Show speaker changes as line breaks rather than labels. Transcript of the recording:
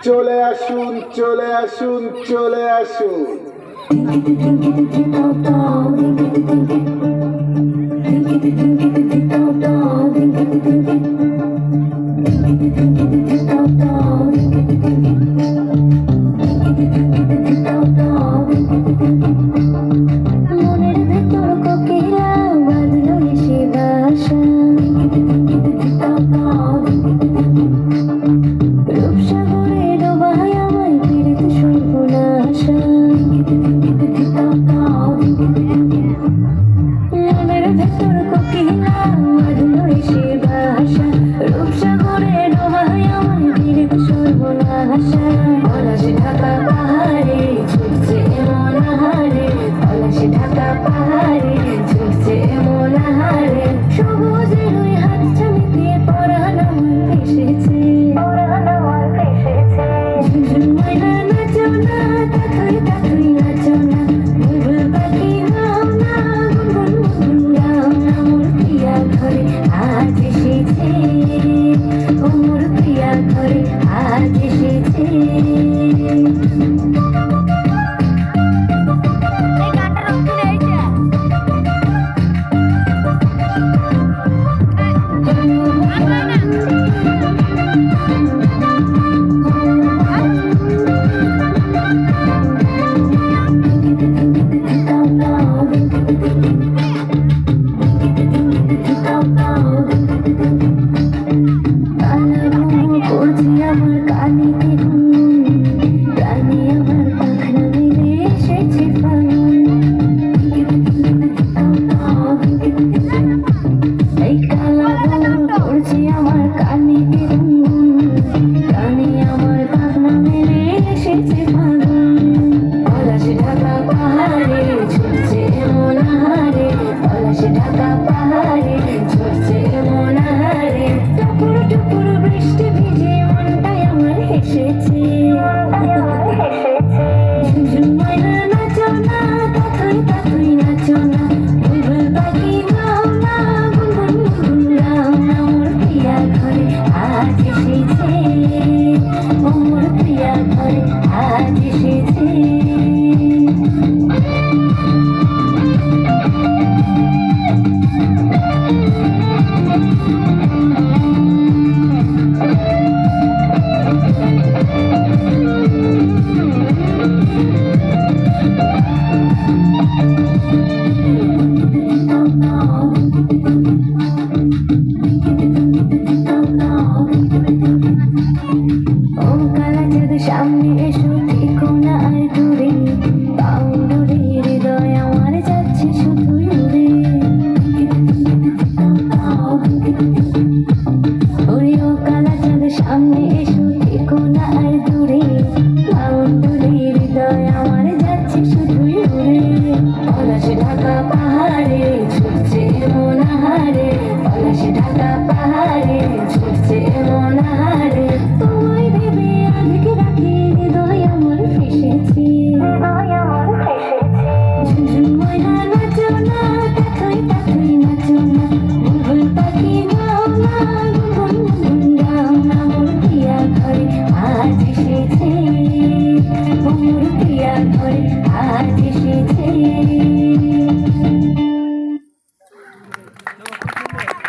চলে আসুন, চলে আসুন, চলে আসুন।
মনের ভেতর কোকিলা বাঁধলো এসে বাসা, রূপসাগরে ডোবায় আমায় ফিরতে সর্বনাশা। মনের ভেতর কোকিলা বাঁধলো এসে বাসা, রূপসাগরে ডোবায় আমায় ফিরতে সর্বনাশা। পলাশে ঢাকা পাহাড়ে ছুটছে মন হারে, পলাশে ঢাকা পাহাড়ে ছুটছে মন হারে। সবুজের ওই হাতছানিতে পরাণ আমার ভেসেছে, পরাণ আমার ভেসেছে। ঝুনঝুন ময়না নাচো না, তাথই তাথই নাচো না, বুলবুল পাখি গাও না, গুনগুন গুনগুন গাও না। মোর প্রিয়া ঘরে আজ এসেছে, ও মোর প্রিয়া ঘরে আজ এসেছে। করছি আমার কানিতে প্রাণী আমার পাখনা মেলে এসেছে এই কালা করছি আমার কানিতে প্রাণী আমার পাখনা মেলে এসেছে পলাশে ঢাকা পাহাড়ে ছুটছে মন হারে, পলাশে ঢাকা পাহাড়ে ছুটছে মন হারে। টুকুর টুকুর বৃষ্টি ভিজে মনটাই আমার হেসেছে, ঝুনঝুন ময়না নাচো না, তাথই তাথই নাচো না, বুলবুল পাখি গাও না, গুনগুন গুনগুন গাও না। মোর প্রিয়া ঘরে আজ এসেছে, ও মোর প্রিয়া ঘরে আজ এসেছে। ও কালাচাঁদ সামনে এসো, থেকো না আর দূরে, বাউন্ডুরে হৃদয় আমার যাচ্ছে শুধুই উড়ে। ওরে ও কালাচাঁদ সামনে এসো, থেকো না আর দূরে, বাউন্ডুরে হৃদয় আমার যাচ্ছে শুধুই উড়ে। পলাশে ঢাকা পাহাড়ে ছুটছে মন হারে, পলাশে ঢাকা পাহাড়ে ছুটছে মন হারে। তোমায় ভেবে আজকে রাতে হৃদয় আমার ফেসেছে, হৃদয় আমার ফেসেছে। ঝুনঝুন ময়না নাচো না, তাথই তাথই নাচো না, বুলবুল পাখি গাও না,